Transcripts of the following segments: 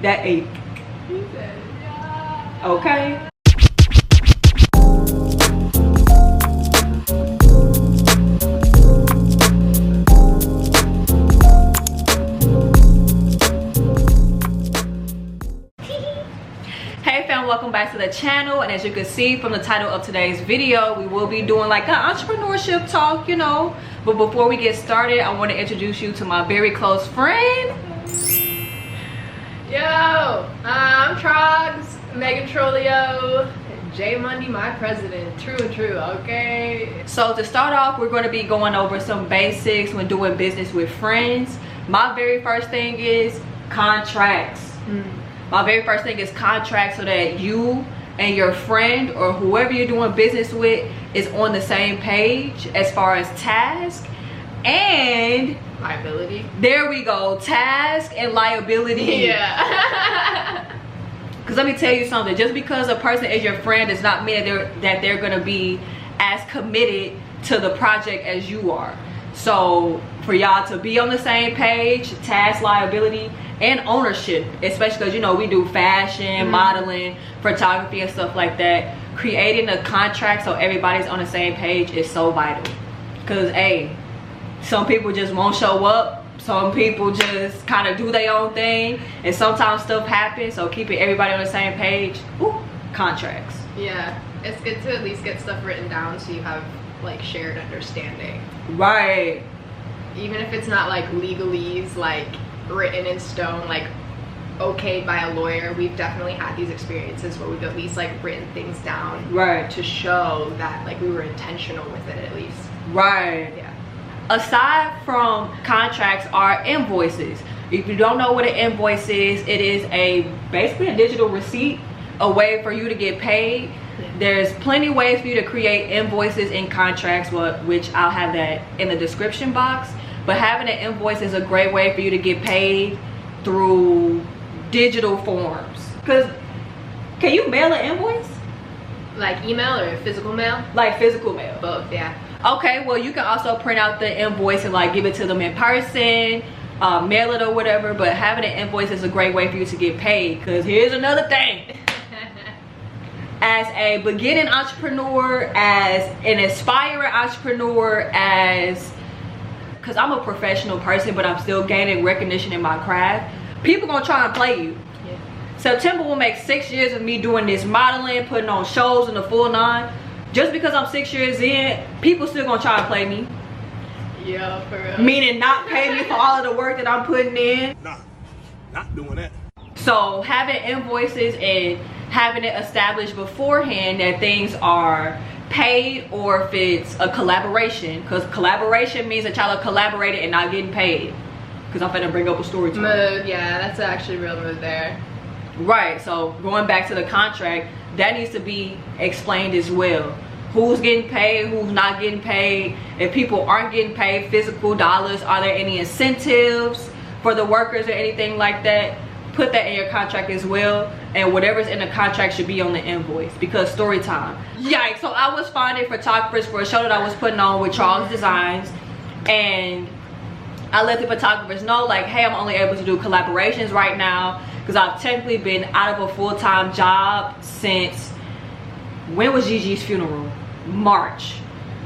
That A. He said, yeah. Okay. Hey fam, welcome back to the channel, and as you can see from the title of today's video, we will be doing like an entrepreneurship talk, you know. But before we get started, I want to introduce you to my very close friend. Yo, I'm Trogs, Megan Trolio, J Mundy, my president. True and true, okay? So to start off, we're going to be going over some basics when doing business with friends. My very first thing is contracts. My very first thing is contracts, so that you and your friend or whoever you're doing business with is on the same page as far as task and liability. There we go, task and liability. Yeah. Because let me tell you something, just because a person is your friend does not mean that they're going to be as committed to the project as you are. So for y'all to be on the same page, task, liability, and ownership, especially because, you know, we do fashion, modeling, photography, and stuff like that. Creating a contract so everybody's on the same page is so vital. Because, hey, some people just won't show up. Some people just kind of do their own thing. And sometimes stuff happens. So keeping everybody on the same page, contracts. Yeah, it's good to at least get stuff written down so you have like shared understanding. Right. Even if it's not like legalese, like written in stone, like okayed by a lawyer. We've definitely had these experiences where we've at least like written things down, right, to show that like we were intentional with it at least. Right. Yeah. Aside from contracts are invoices. If you don't know what an invoice is, it is basically a digital receipt, a way for you to get paid. There's plenty of ways for you to create invoices and contracts, which I'll have that in the description box. But having an invoice is a great way for you to get paid through digital forms. Because can you mail an invoice? Like email or physical mail? Like physical mail. Both, yeah. Okay, well you can also print out the invoice and like give it to them in person, mail it or whatever. But having an invoice is a great way for you to get paid. Because here's another thing. As a beginning entrepreneur, as an aspiring entrepreneur, because I'm a professional person but I'm still gaining recognition in my craft, people gonna try and play you. Yeah. September will make 6 years of me doing this modeling, putting on shows in the full nine. Just because I'm 6 years in, people still gonna try and play me. Yeah, for real. Meaning not pay me for all of the work that I'm putting in. Nah, not doing that. So having invoices and having it established beforehand that things are paid, or if it's a collaboration, because collaboration means that y'all are collaborating and not getting paid. Because I'm finna bring up a story to Move, yeah, that's actually a real move there. Right, so going back to the contract, that needs to be explained as well. Who's getting paid, who's not getting paid. If people aren't getting paid physical dollars, are there any incentives for the workers or anything like that? Put that in your contract as well, and whatever's in the contract should be on the invoice. Because story time, yikes. So I was finding photographers for a show that I was putting on with Charles Designs, and I let the photographers know like, hey, I'm only able to do collaborations right now because I've technically been out of a full-time job since, when was Gigi's funeral? March.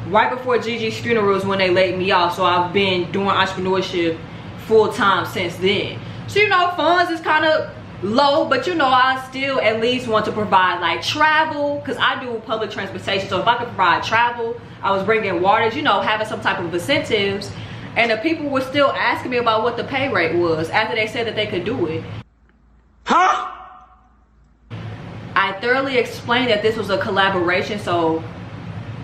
Right before Gigi's funeral is when they laid me off. So I've been doing entrepreneurship full-time since then. So, you know, funds is kind of low, but you know, I still at least want to provide like travel, because I do public transportation. So if I could provide travel, I was bringing waters, you know, having some type of incentives. And the people were still asking me about what the pay rate was after they said that they could do it. Huh? I thoroughly explained that this was a collaboration, so,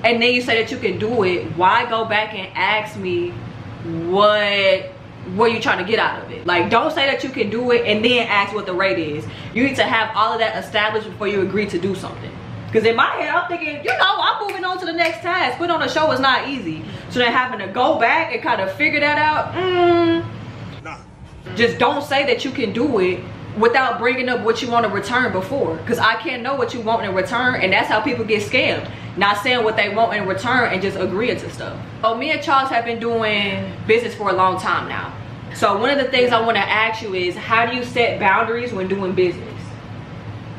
and then you say that you can do it. Why go back and ask me what you trying to get out of it? Like, don't say that you can do it and then ask what the rate is. You need to have all of that established before you agree to do something. Because in my head, I'm thinking, you know, I'm moving on to the next task. Putting on a show is not easy. So then having to go back and kind of figure that out, Nah. just don't say that you can do it without bringing up what you want to return before. Because I can't know what you want in return, and that's how people get scammed. Not saying what they want in return and just agreeing to stuff. Oh, me and Charles have been doing business for a long time now. So one of the things I want to ask you is, how do you set boundaries when doing business?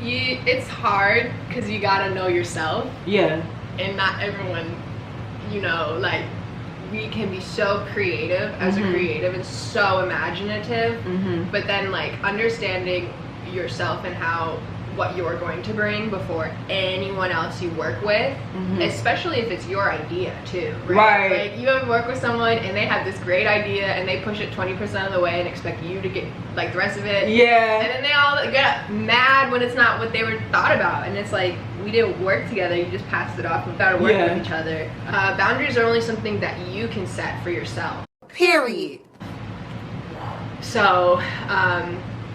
It's hard because you gotta know yourself. Yeah. And not everyone, you know, like, we can be so creative as a creative and so imaginative, but then like understanding yourself and what you're going to bring before anyone else you work with, especially if it's your idea too, right? Like, you ever work with someone and they have this great idea and they push it 20% of the way and expect you to get like the rest of it, and then they all get mad when it's not what they were thought about, and it's like, we didn't work together, you just passed it off without working with each other. Boundaries are only something that you can set for yourself, period. So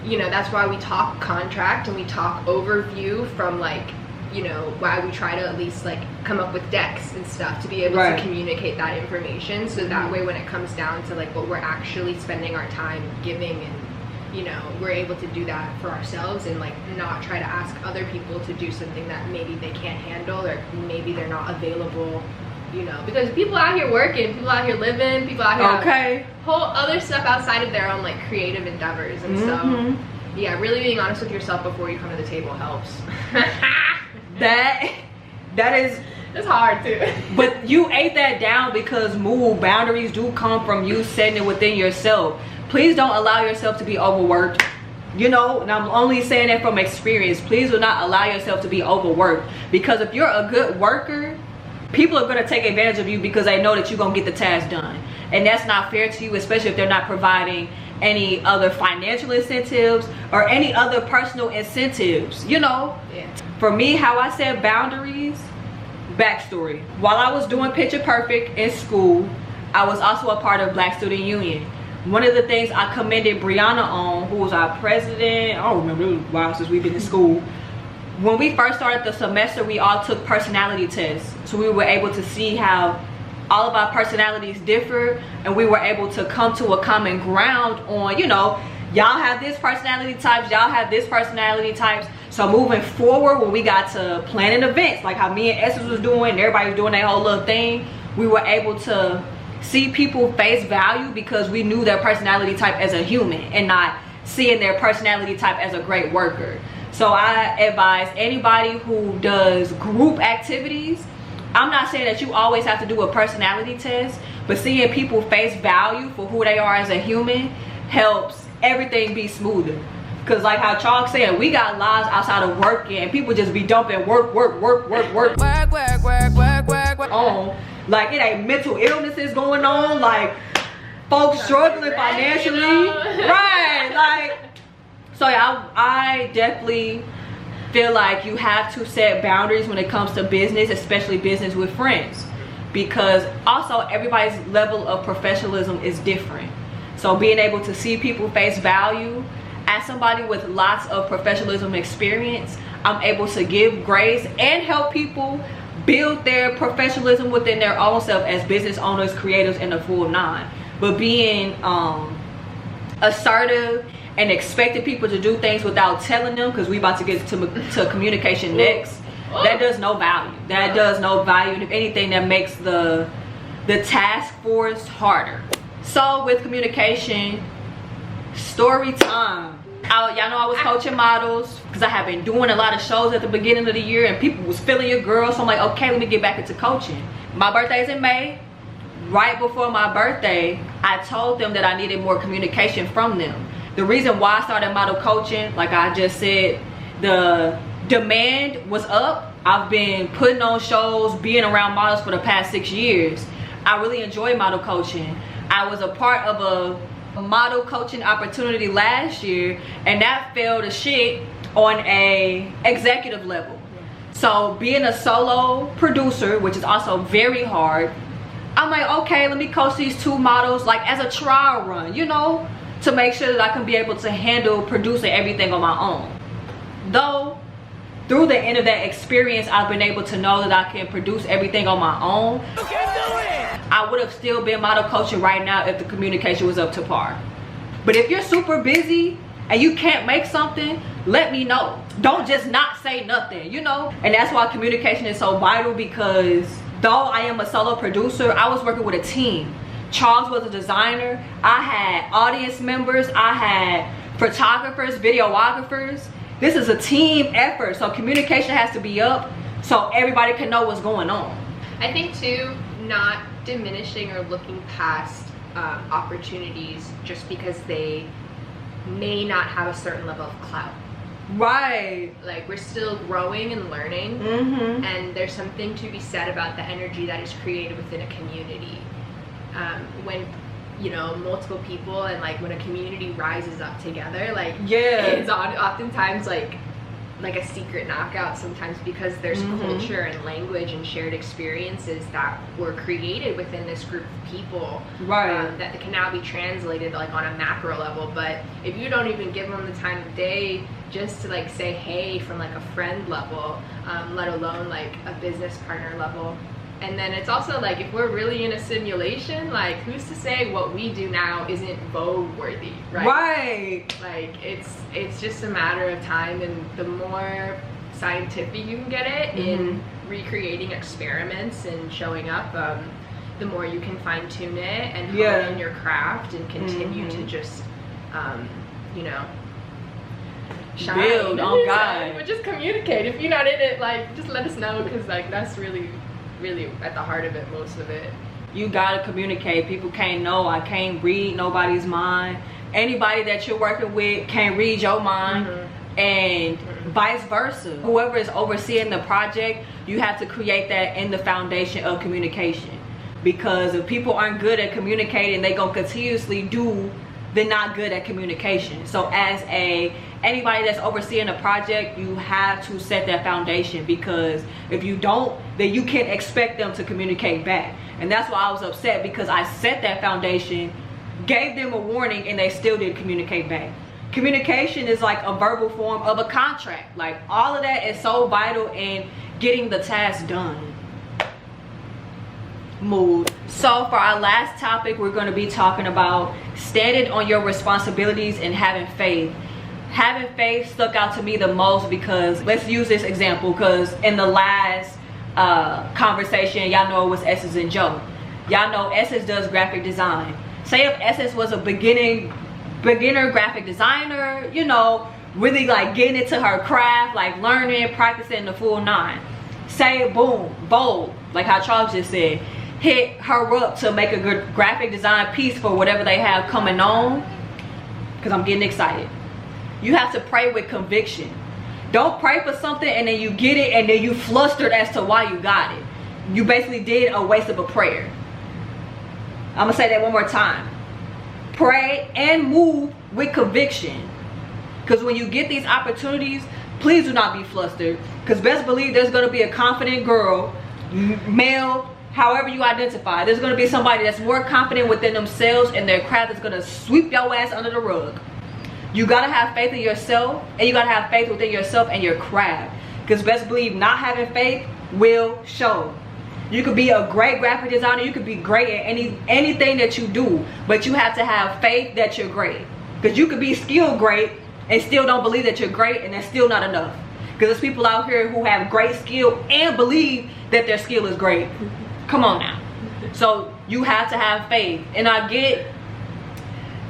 you know, that's why we talk contract and we talk overview, from like, you know, why we try to at least like come up with decks and stuff to be able to communicate that information, so that way when it comes down to like what we're actually spending our time giving, and you know, we're able to do that for ourselves and like not try to ask other people to do something that maybe they can't handle, or maybe they're not available, you know, because people out here working, people out here living, people out here have whole other stuff outside of their own like creative endeavors, and so yeah, really being honest with yourself before you come to the table helps. It's hard too. But you ate that down, because boundaries do come from you setting it within yourself. Please don't allow yourself to be overworked. You know, and I'm only saying that from experience. Please do not allow yourself to be overworked, because if you're a good worker, people are going to take advantage of you because they know that you're going to get the task done. And that's not fair to you, especially if they're not providing any other financial incentives or any other personal incentives, you know. For me, how I set boundaries, backstory. While I was doing Picture Perfect in school, I was also a part of Black Student Union. One of the things I commended Brianna on, who was our president, I don't remember, it was a while since we've been in school. When we first started the semester, we all took personality tests. So we were able to see how all of our personalities differ, and we were able to come to a common ground on, you know, y'all have this personality types, y'all have this personality types. So moving forward, when we got to planning events, like how me and Essence was doing, and everybody was doing their whole little thing, we were able to see people face value because we knew their personality type as a human and not seeing their personality type as a great worker. So I advise anybody who does group activities, I'm not saying that you always have to do a personality test, but seeing people face value for who they are as a human helps everything be smoother. Because like how Chalk said, we got lives outside of working, and people just be dumping work on. Like it ain't mental illnesses going on, like folks struggling financially, right? Like, so yeah, I definitely feel like you have to set boundaries when it comes to business, especially business with friends, because also everybody's level of professionalism is different. So being able to see people face value, as somebody with lots of professionalism experience, I'm able to give grace and help people build their professionalism within their own self as business owners, creators, and the full nine. But being assertive and expecting people to do things without telling them, because we about to get to communication next, that does no value. That does no value, and if anything, that makes the task force harder. So with communication, story time. Y'all know I was coaching models because I have been doing a lot of shows at the beginning of the year, and people was feeling your girl, so I'm like, okay, let me get back into coaching. My birthday is in May. Right before my birthday, I told them that I needed more communication from them. The reason why I started model coaching, like I just said, the demand was up. I've been putting on shows, being around models for the past 6 years. I really enjoy model coaching. I was a part of a model coaching opportunity last year, and that fell to shit on a executive level. So being a solo producer, which is also very hard, I'm like, okay, let me coach these 2 models like as a trial run, you know, to make sure that I can be able to handle producing everything on my own. Though through the end of that experience, I've been able to know that I can produce everything on my own. I would have still been model coaching right now if the communication was up to par. But if you're super busy and you can't make something, let me know. Don't just not say nothing, you know? And that's why communication is so vital, because though I am a solo producer, I was working with a team. Charles was a designer. I had audience members. I had photographers, videographers. This is a team effort, so communication has to be up so everybody can know what's going on. I think too, not diminishing or looking past opportunities just because they may not have a certain level of clout. Right. Like, we're still growing and learning, and there's something to be said about the energy that is created within a community. When, you know, multiple people and like when a community rises up together, like, it's oftentimes like a secret knockout sometimes, because there's culture and language and shared experiences that were created within this group of people, that can now be translated like on a macro level. But if you don't even give them the time of day just to like say hey from like a friend level, let alone like a business partner level. And then it's also like, if we're really in a simulation, like, who's to say what we do now isn't Vogue worthy, right? Like, it's just a matter of time, and the more scientific you can get it in recreating experiments and showing up, the more you can fine tune it and hone in your craft and continue to just, you know, shine. Build on God. But just communicate. If you're not in it, like, just let us know, because like that's really at the heart of it, most of it. You gotta communicate. People can't know. I can't read nobody's mind. Anybody that you're working with can't read your mind, and vice versa. Whoever is overseeing the project, you have to create that in the foundation of communication, because if people aren't good at communicating, they gonna continuously do the not good at communication. So as anybody that's overseeing a project, you have to set that foundation, because if you don't, then you can't expect them to communicate back. And that's why I was upset, because I set that foundation, gave them a warning, and they still didn't communicate back. Communication is like a verbal form of a contract. Like, all of that is so vital in getting the task done. Mood. So for our last topic, we're going to be talking about standing on your responsibilities and having faith. Having faith stuck out to me the most, because let's use this example, because in the last conversation, y'all know it was Essence and Joe. Y'all know Essence does graphic design. Say if Essence was a beginner graphic designer, you know, really like getting into her craft, like learning, practicing the full 9. Say boom, bold, like how Charles just said, hit her up to make a good graphic design piece for whatever they have coming on, because I'm getting excited. You have to pray with conviction. Don't pray for something and then you get it and then you flustered as to why you got it. You basically did a waste of a prayer. I'm gonna say that one more time. Pray and move with conviction, because when you get these opportunities, please do not be flustered, because best believe there's going to be a confident girl, male, however you identify, there's going to be somebody that's more confident within themselves and their craft is going to sweep your ass under the rug. You got to have faith in yourself, and you got to have faith within yourself and your craft, because best believe not having faith will show. You could be a great graphic designer, you could be great at anything that you do, but you have to have faith that you're great. Because you could be skilled great and still don't believe that you're great, and that's still not enough. Because there's people out here who have great skill and believe that their skill is great. Come on now. So you have to have faith. And I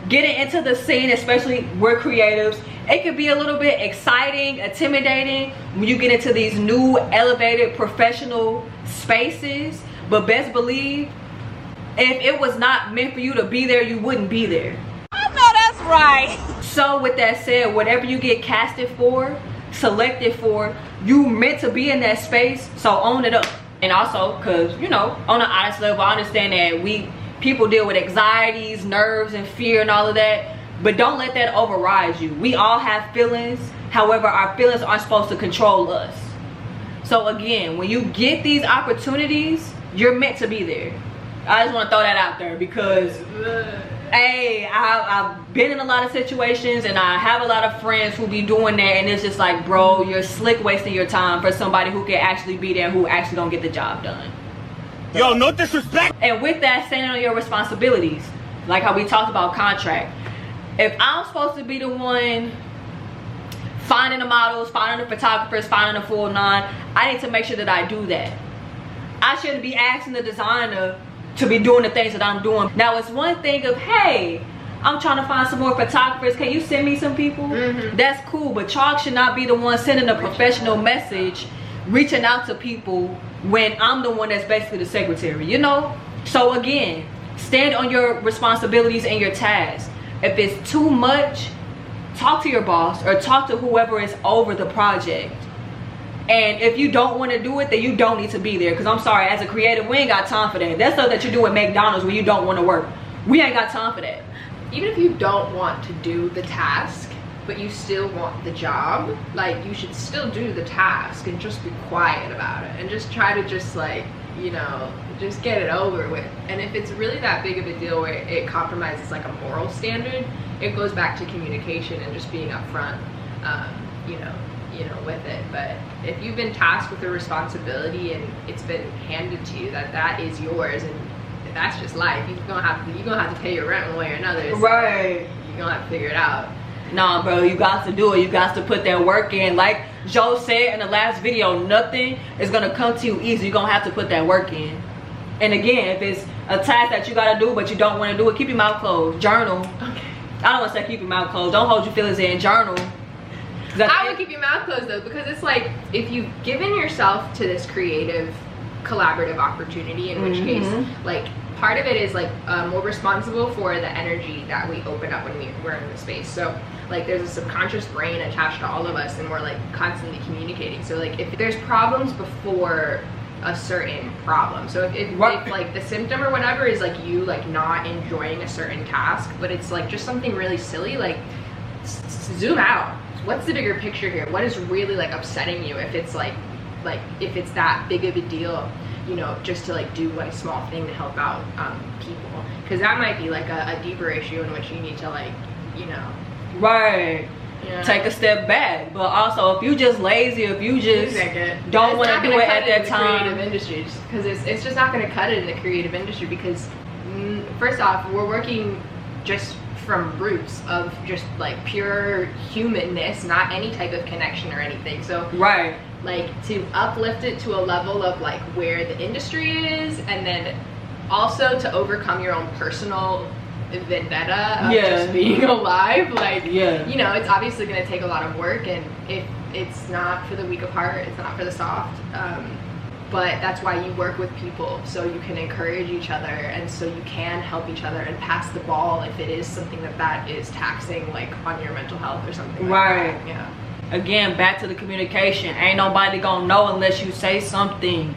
getting into the scene, especially we're creatives, it can be a little bit exciting, intimidating when you get into these new elevated professional spaces, but best believe if it was not meant for you to be there, you wouldn't be there. I know that's right. So with that said, whatever you get casted for, selected for, you meant to be in that space, so own it up. And also, because you know, on an honest level, I understand that people deal with anxieties, nerves, and fear and all of that, but don't let that override you. We all have feelings, however our feelings aren't supposed to control us. So again, when you get these opportunities, you're meant to be there. I just want to throw that out there, because hey, I've been in a lot of situations and I have a lot of friends who be doing that, and it's just like, bro, you're slick wasting your time for somebody who can actually be there, who actually gonna get the job done. Yo, no disrespect. And with that, standing on your responsibilities, like how we talked about contract. If I'm supposed to be the one finding the models, finding the photographers, finding the full 9, I need to make sure that I do that. I shouldn't be asking the designer to be doing the things that I'm doing. Now it's one thing of, hey, I'm trying to find some more photographers, can you send me some people? That's cool, but y'all should not be the one sending a professional message, reaching out to people when I'm the one that's basically the secretary, you know? So again, stand on your responsibilities and your tasks. If it's too much, talk to your boss or talk to whoever is over the project. And if you don't want to do it, then you don't need to be there. Because I'm sorry, as a creative, we ain't got time for that. That's stuff that you do at McDonald's when you don't want to work. We ain't got time for that. Even if you don't want to do the task, but you still want the job, like, you should still do the task and just be quiet about it. And just try to just, like, you know, just get it over with. And if it's really that big of a deal where it compromises, like, a moral standard, it goes back to communication and just being upfront, you know, with it. But if you've been tasked with a responsibility and it's been handed to you that is yours, and that's just life, you're gonna have to pay your rent one way or another. So right. You're gonna have to figure it out. Nah, bro, you got to do it. You got to put that work in. Like Joe said in the last video, nothing is gonna come to you easy. You're gonna have to put that work in. And again, if it's a task that you gotta do but you don't want to do it, keep your mouth closed. Journal. Okay. I don't want to say keep your mouth closed. Don't hold your feelings in. Journal. I would keep your mouth closed though, because it's like, if you've given yourself to this creative collaborative opportunity, in which case, like, part of it is like we're responsible for the energy that we open up when we're in the space. So like, there's a subconscious brain attached to all of us, and we're like constantly communicating. So like, if there's problems before a certain problem, so if like the symptom or whatever is like you like not enjoying a certain task, but it's like just something really silly, like zoom out. What's the bigger picture here? What is really like upsetting you? If it's like if it's that big of a deal, you know, just to like do one small thing to help out people, because that might be like a deeper issue in which you need to, like, you know, right, take a step back. But also, if you just lazy, if you just don't want to do it at that time, creative industry, because it's just not going to cut it in the creative industry, because first off, we're working just from roots of just like pure humanness, not any type of connection or anything. So right, like, to uplift it to a level of like where the industry is, and then also to overcome your own personal vendetta of just being alive, like, you know, it's obviously going to take a lot of work, and if it's not for the weak of heart, it's not for the soft, but that's why you work with people, so you can encourage each other, and so you can help each other and pass the ball if it is something that is taxing, like on your mental health or something like that. Yeah. Again, back to the communication. Ain't nobody gonna know unless you say something.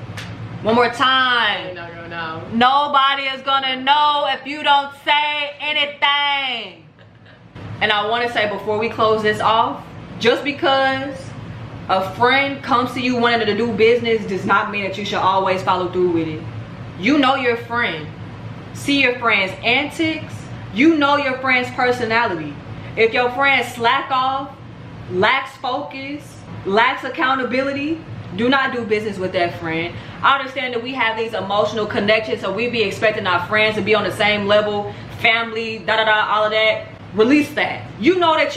One more time. Not gonna know. Nobody is gonna know if you don't say anything. And I want to say before we close this off, just because a friend comes to you wanting to do business does not mean that you should always follow through with it. You know your friend. See your friend's antics. You know your friend's personality. If your friend slack off, lacks focus, lacks accountability, do not do business with that friend. I understand that we have these emotional connections, so we be expecting our friends to be on the same level, family, all of that. Release that. You know that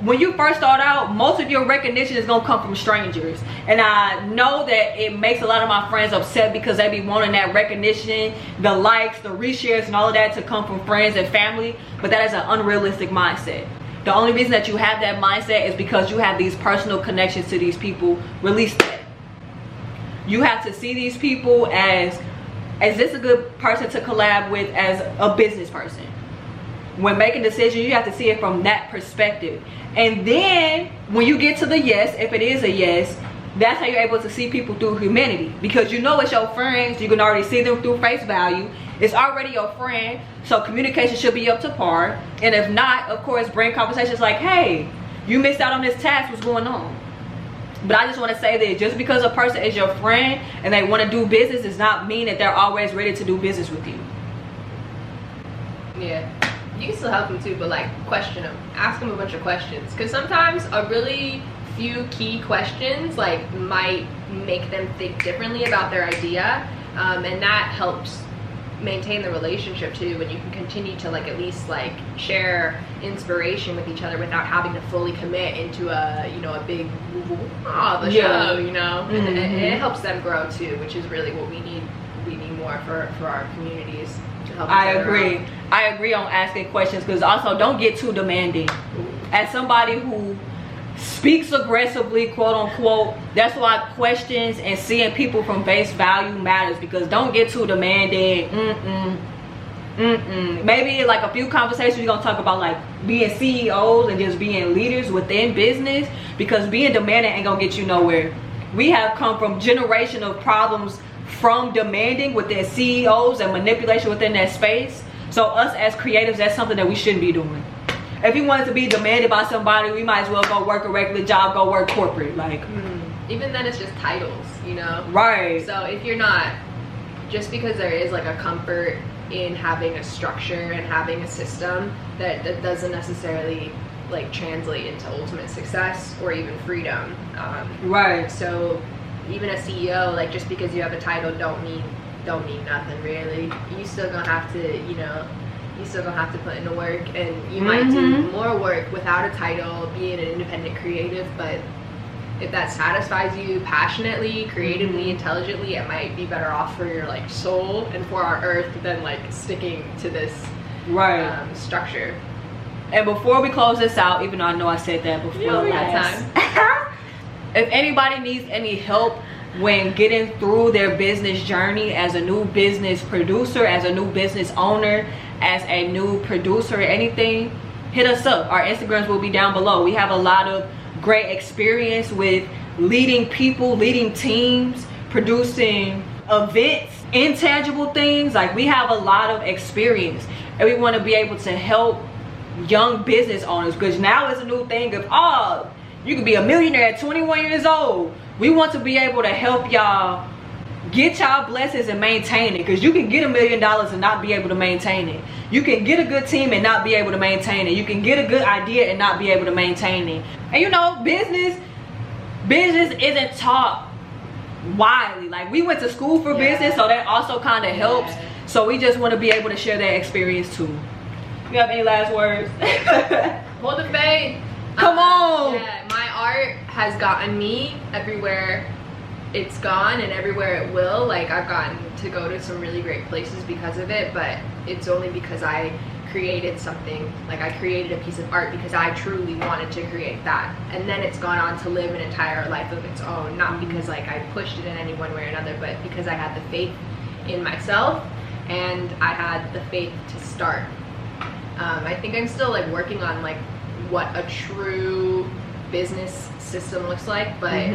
when you first start out, most of your recognition is gonna come from strangers, and I know that it makes a lot of my friends upset because they be wanting that recognition, the likes, the reshares, and all of that to come from friends and family, but that is an unrealistic mindset. The only reason that you have that mindset is because you have these personal connections to these people. Release that. You have to see these people as this a good person to collab with as a business person? When making decisions, you have to see it from that perspective. And then when you get to the yes, if it is a yes, that's how you're able to see people through humanity, because you know it's your friends. You can already see them through face value. It's already your friend, so communication should be up to par. And if not, of course, bring conversations like, hey, you missed out on this task, what's going on? But I just want to say that just because a person is your friend and they want to do business does not mean that they're always ready to do business with you. Yeah, you can still help them too, but like, question them, ask them a bunch of questions, because sometimes a really few key questions like might make them think differently about their idea, and that helps maintain the relationship too, when you can continue to like at least like share inspiration with each other without having to fully commit into a, you know, a big show, you know. And it helps them grow too, which is really what we we need more for our communities to help. I agree. I agree on asking questions, because also don't get too demanding. As somebody who speaks aggressively, quote unquote, that's why questions and seeing people from face value matters, because don't get too demanding. Maybe like a few conversations you're gonna talk about like being CEOs and just being leaders within business, because being demanding ain't gonna get you nowhere. We have come from generation of problems from demanding within CEOs and manipulation within that space. So us as creatives, that's something that we shouldn't be doing. If you wanted to be demanded by somebody, we might as well go work a regular job, go work corporate. Like, even then it's just titles, you know? Right. So if you're not, just because there is like a comfort in having a structure and having a system, that doesn't necessarily like translate into ultimate success or even freedom. Right. So even a CEO, like just because you have a title don't mean nothing really. You still gonna have to, you know, you still gonna have to put in the work, and you might do more work without a title, being an independent creative. But if that satisfies you passionately, creatively, intelligently, it might be better off for your like soul and for our earth than like sticking to this structure. And before we close this out, even though I know I said that before last time, if anybody needs any help when getting through their business journey as a new business producer, as a new business owner, as a new producer, anything, hit us up. Our Instagrams will be down below. We have a lot of great experience with leading people, leading teams, producing events, intangible things. Like, we have a lot of experience, and we want to be able to help young business owners, because now it's a new thing of, oh, you can be a millionaire at 21 years old. We want to be able to help y'all get y'all blessings and maintain it, because you can get $1 million and not be able to maintain it. You can get a good team and not be able to maintain it. You can get a good idea and not be able to maintain it. And you know, business isn't taught widely. Like, we went to school for business, so that also kind of helps. So we just want to be able to share that experience too. You have any last words? Hold the faith. Come on. Yeah, my art has gotten me everywhere it's gone and everywhere it will. Like, I've gotten to go to some really great places because of it, but it's only because I created something. Like, I created a piece of art because I truly wanted to create that, and then it's gone on to live an entire life of its own, not because like I pushed it in any one way or another, but because I had the faith in myself and I had the faith to start. I think I'm still like working on like what a true business system looks like, but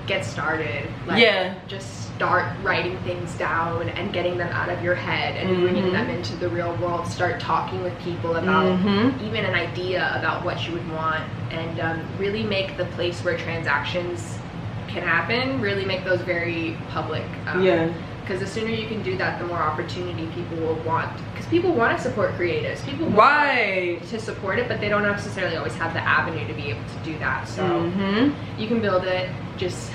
get started. Like, just start writing things down and getting them out of your head and bringing them into the real world. Start talking with people about even an idea about what you would want, and really make the place where transactions can happen, really make those very public. Because the sooner you can do that, the more opportunity people will want. Because people want to support creatives. People want to support it, but they don't necessarily always have the avenue to be able to do that. So you can build it. Just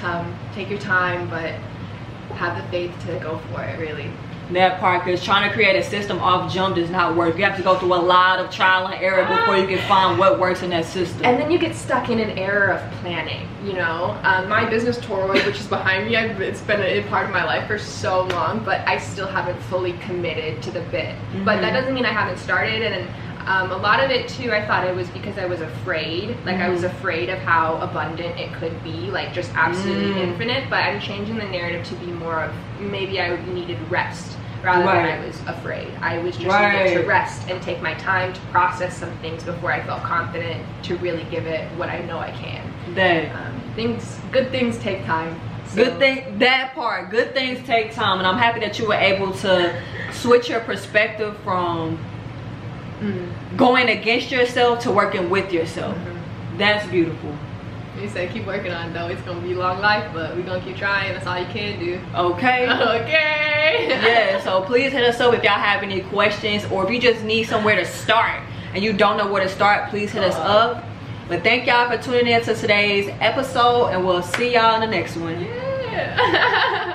take your time, but have the faith to go for it, really. That part, because trying to create a system off jump does not work. You have to go through a lot of trial and error before you can find what works in that system. And then you get stuck in an era of planning, you know? My business Toroid, which is behind me, it's been a part of my life for so long, but I still haven't fully committed to the bit. But that doesn't mean I haven't started, and a lot of it too, I thought it was because I was afraid. Like, I was afraid of how abundant it could be, like just absolutely infinite. But I'm changing the narrative to be more of, maybe I needed rest rather than I was afraid. I was just needed to rest and take my time to process some things before I felt confident to really give it what I know I can. Good things take time. So. Good things take time, and I'm happy that you were able to switch your perspective from going against yourself to working with yourself. That's beautiful. You say keep working on it though. It's gonna be a long life, but we're gonna keep trying. That's all you can do. Okay. Okay. Yeah, so please hit us up if y'all have any questions, or if you just need somewhere to start and you don't know where to start, please hit us up. But thank y'all for tuning in to today's episode, and we'll see y'all in the next one. Yeah.